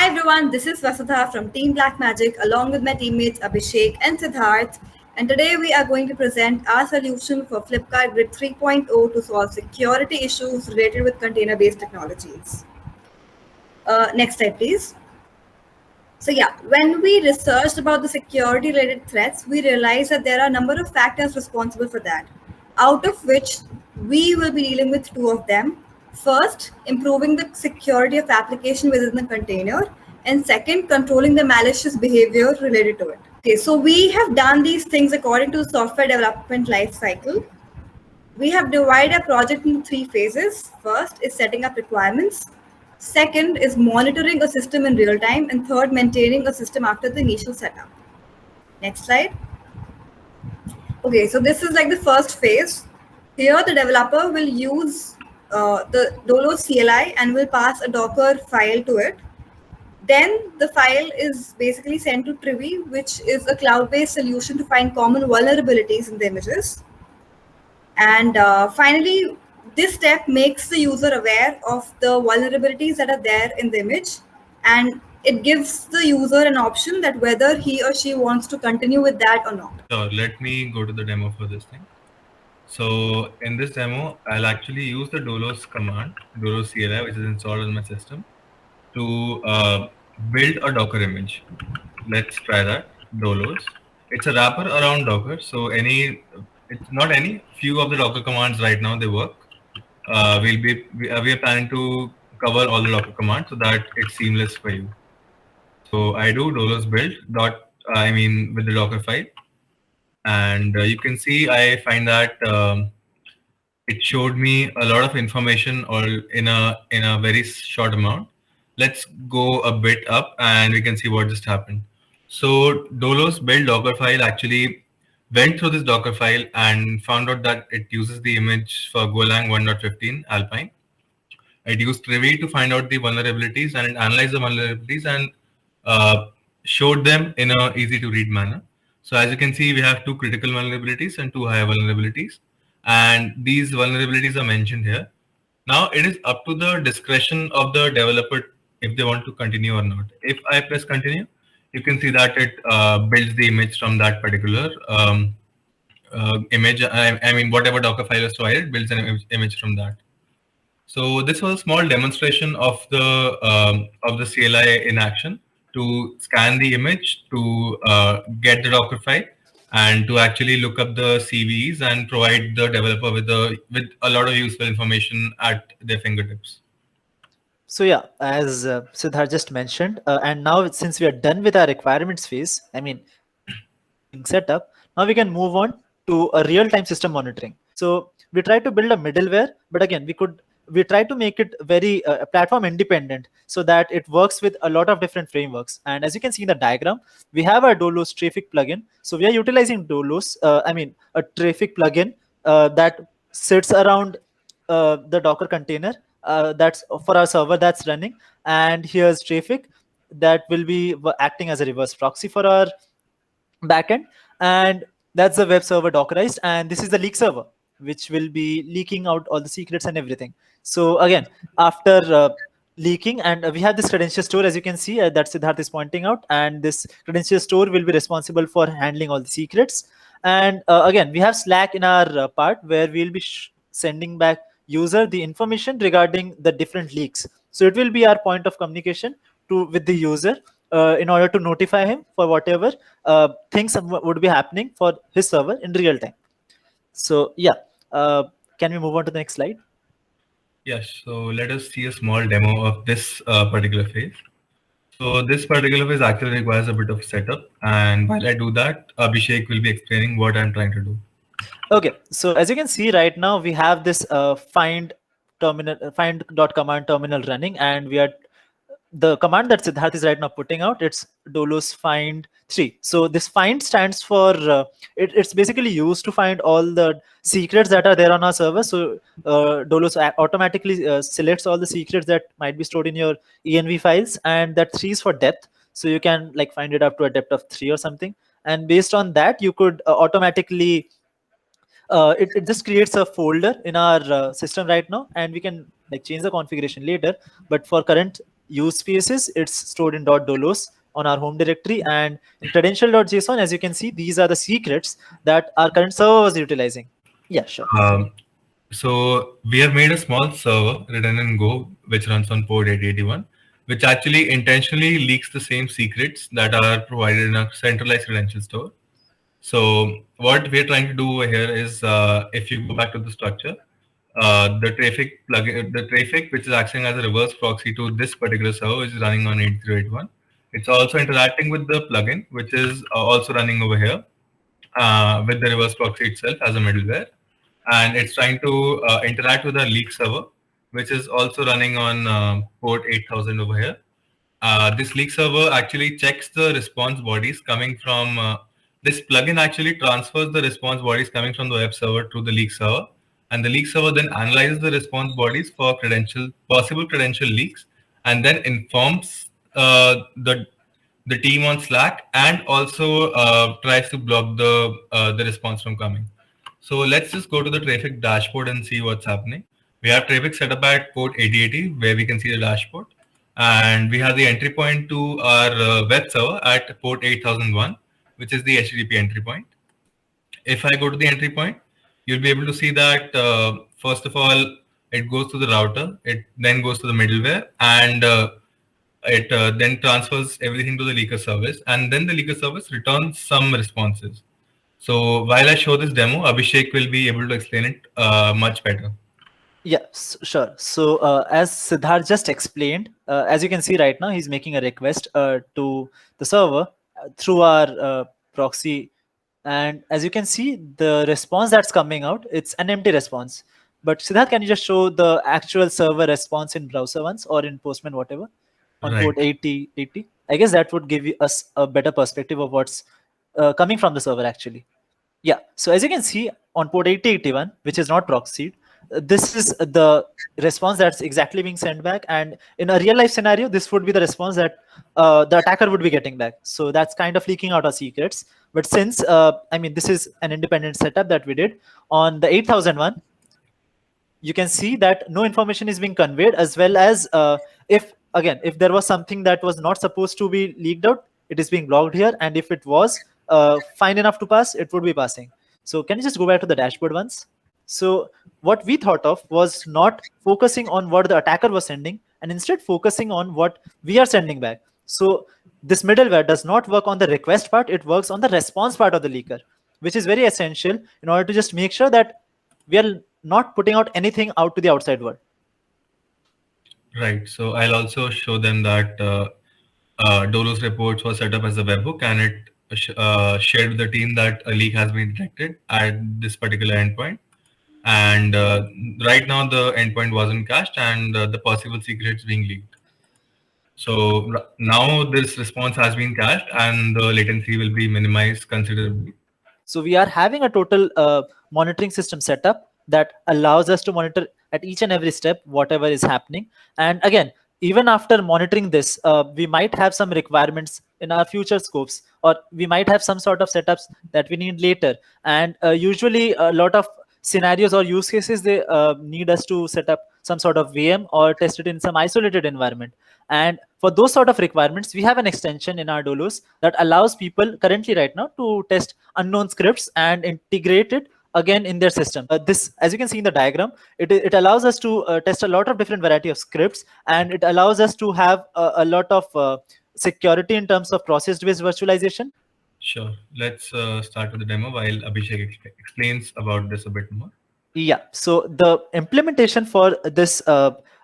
everyone, this is Vasudha from Team Blackmagic along with my teammates Abhishek and Siddharth. And today we are going to present our solution for Flipkart Grid 3.0 to solve security issues related with container-based technologies. Next slide, please. So yeah, when we researched about the security related threats, we realized that there are a number of factors responsible for that, out of which we will be dealing with two of them. First, improving the security of application within the container, and second, controlling the malicious behavior related to it. Okay, so we have done these things according to the software development life cycle. We have divided a project into three phases. First is setting up requirements. Second is monitoring a system in real time. And third, maintaining a system after the initial setup. Next slide. Okay, so this is like the first phase. Here, the developer will use the Dolos CLI and will pass a Docker file to it. Then the file is basically sent to Trivy, which is a cloud-based solution to find common vulnerabilities in the images. And finally, this step makes the user aware of the vulnerabilities that are there in the image, and it gives the user an option that whether he or she wants to continue with that or not. So let me go to the demo for this thing. So in this demo, I'll actually use the Dolos command, Dolos CLI, which is installed on my system, to build a Docker image. Let's try that. Dolos. It's a wrapper around Docker. So it's not any, few of the Docker commands right now, they work. We are planning to cover all the Docker commands so that it's seamless for you. So I do Dolos build with the Docker file. And you can see I find that it showed me a lot of information all in a very short amount. Let's go a bit up and we can see what just happened. So Dolos build Docker file actually went through this Docker file and found out that it uses the image for Golang 1.15 Alpine. It used Trivy to find out the vulnerabilities and it analyzed the vulnerabilities and showed them in a easy to read manner. So as you can see, we have two critical vulnerabilities and two high vulnerabilities. And these vulnerabilities are mentioned here. Now it is up to the discretion of the developer if they want to continue or not. If I press continue, you can see that it builds the image from that particular image. I mean, whatever Docker file is provided, builds an image from that. So this was a small demonstration of the CLI in action to scan the image, to get the Docker file, and to actually look up the CVEs and provide the developer with a lot of useful information at their fingertips. So yeah, as Siddharth just mentioned, and now since we are done with our requirements phase, setup, now we can move on to a real-time system monitoring. So we try to build a middleware, but again, we try to make it very platform independent so that it works with a lot of different frameworks. And as you can see in the diagram, we have our Dolos Traefik plugin. So we are utilizing Dolos, a Traefik plugin that sits around the Docker container that's for our server that's running. And here's Traefik that will be acting as a reverse proxy for our backend. And that's the web server Dockerized. And this is the leak server, which will be leaking out all the secrets and everything. So again, after leaking, and we have this credential store, as you can see, that Siddharth is pointing out, and this credential store will be responsible for handling all the secrets. And again, we have Slack in our part where we'll be sending back user the information regarding the different leaks. So it will be our point of communication with the user in order to notify him for whatever things would be happening for his server in real time. So yeah, can we move on to the next slide? Yes, so let us see a small demo of this particular phase. So this particular phase actually requires a bit of setup, and while I do that, Abhishek will be explaining what I'm trying to do. Okay, so as you can see right now, we have this find find.command terminal running, and we are the command that Siddharth is right now putting out, it's Dolos find 3. So this find stands for, it's basically used to find all the secrets that are there on our server. So Dolos automatically selects all the secrets that might be stored in your env files, and that 3 is for depth. So you can like find it up to a depth of 3 or something. And based on that, you could automatically, it just creates a folder in our system right now, and we can like change the configuration later. But for current use spaces, it's stored in .dolos on our home directory, and in credential.json, as you can see, these are the secrets that our current server was utilizing. Yeah, sure. So we have made a small server written in Go, which runs on port 8081, which actually intentionally leaks the same secrets that are provided in a centralized credential store. So what we're trying to do over here is, if you go back to the structure, the Traefik plugin, the Traefik, which is acting as a reverse proxy to this particular server, is running on 8081. It's also interacting with the plugin, which is also running over here with the reverse proxy itself as a middleware, and it's trying to interact with the leak server, which is also running on port 8000 over here. This leak server actually checks the response bodies coming from this plugin actually transfers the response bodies coming from the web server to the leak server, and the leak server then analyzes the response bodies for possible credential leaks, and then informs the team on Slack, and also tries to block the response from coming. So let's just go to the Traefik dashboard and see what's happening. We have Traefik set up at port 8080, where we can see the dashboard, and we have the entry point to our web server at port 8001, which is the HTTP entry point. If I go to the entry point, you'll be able to see that first of all, it goes to the router, it then goes to the middleware, and it then transfers everything to the leaker service, and then the leaker service returns some responses. So while I show this demo, Abhishek will be able to explain it much better. Yeah, sure. So as Siddharth just explained, as you can see right now, he's making a request to the server through our proxy. And as you can see, the response that's coming out, it's an empty response. But Siddharth, can you just show the actual server response in browser once, or in Postman, whatever, on Right. port 8080? I guess that would give us a better perspective of what's coming from the server actually. Yeah, so as you can see on port 8081, which is not proxied, this is the response that's exactly being sent back. And in a real life scenario, this would be the response that the attacker would be getting back. So that's kind of leaking out our secrets. But since, I mean, this is an independent setup that we did on the 8001, you can see that no information is being conveyed, as well as if there was something that was not supposed to be leaked out, it is being blocked here. And if it was fine enough to pass, it would be passing. So can you just go back to the dashboard once? So what we thought of was not focusing on what the attacker was sending, and instead focusing on what we are sending back. So this middleware does not work on the request part, it works on the response part of the leaker, which is very essential in order to just make sure that we are not putting out anything out to the outside world. Right. So I'll also show them that Dolos reports was set up as a webhook, and it shared with the team that a leak has been detected at this particular endpoint. And right now the endpoint wasn't cached, and the possible secrets being leaked. So now this response has been cached, and the latency will be minimized considerably. So we are having a total monitoring system setup that allows us to monitor at each and every step whatever is happening. And again, even after monitoring this, we might have some requirements in our future scopes, or we might have some sort of setups that we need later. And usually a lot of scenarios or use cases, they need us to set up some sort of VM or test it in some isolated environment. And for those sort of requirements, we have an extension in our Dolos that allows people currently right now to test unknown scripts and integrate it again in their system. This, as you can see in the diagram, it allows us to test a lot of different variety of scripts, and it allows us to have a lot of security in terms of process-based virtualization. Sure. Let's start with the demo while Abhishek explains about this a bit more. Yeah, so the implementation for this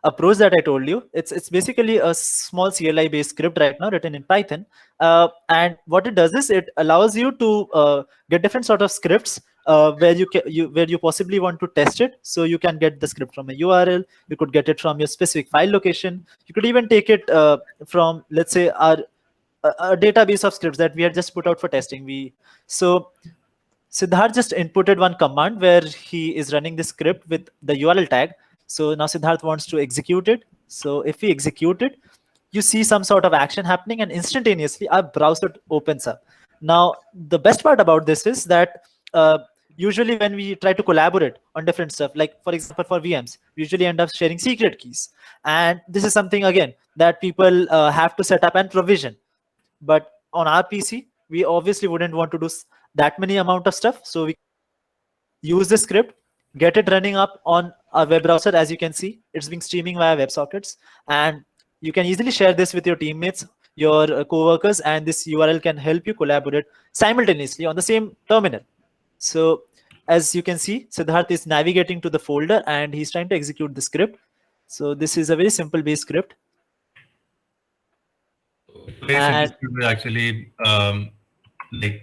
approach that I told you, it's basically a small CLI based script right now written in Python, and what it does is it allows you to get different sort of scripts where you possibly want to test it. So you can get the script from a URL, you could get it from your specific file location, you could even take it from, let's say, a database of scripts that we had just put out for testing. So Siddharth just inputted one command where he is running the script with the URL tag. So now Siddharth wants to execute it. So if we execute it, you see some sort of action happening, and instantaneously our browser opens up. Now, the best part about this is that usually when we try to collaborate on different stuff, like for example for VMs, we usually end up sharing secret keys, and this is something again that people have to set up and provision. But on our PC, we obviously wouldn't want to do that many amount of stuff, so we use the script, get it running up on our web browser. As you can see, it's being streaming via WebSockets, and you can easily share this with your teammates, your co-workers, and this URL can help you collaborate simultaneously on the same terminal. So as you can see, Siddharth is navigating to the folder and he's trying to execute the script. So this is a very simple base script. Very simple actually like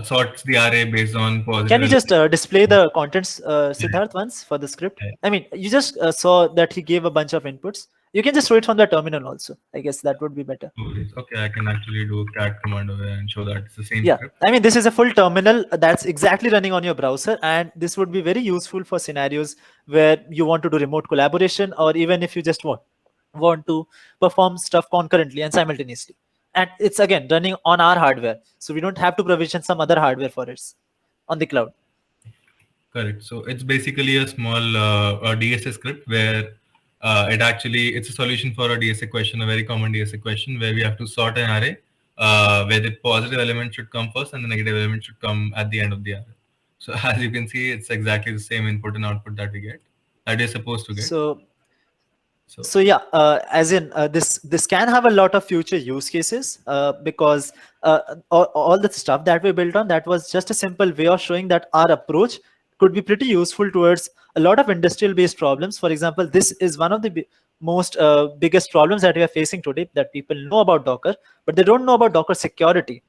sorts the array based on positive. Can you just display the contents, Siddharth, once for the script? Yeah. I mean, you just saw that he gave a bunch of inputs. You can just show it from the terminal also. I guess that would be better. Okay, I can actually do a cat command over and show that it's the same Yeah, script. I mean, this is a full terminal that's exactly running on your browser, and this would be very useful for scenarios where you want to do remote collaboration, or even if you just want to perform stuff concurrently and simultaneously. And it's again running on our hardware, so we don't have to provision some other hardware for it on the cloud. Correct. So it's basically a small DSA script where it's a solution for a DSA question, a very common DSA question where we have to sort an array where the positive element should come first and the negative element should come at the end of the array. So as you can see, it's exactly the same input and output that you're supposed to get. So yeah, as in this can have a lot of future use cases because all the stuff that we built on, that was just a simple way of showing that our approach could be pretty useful towards a lot of industrial based problems. For example, this is one of the most biggest problems that we are facing today, that people know about Docker, but they don't know about Docker security.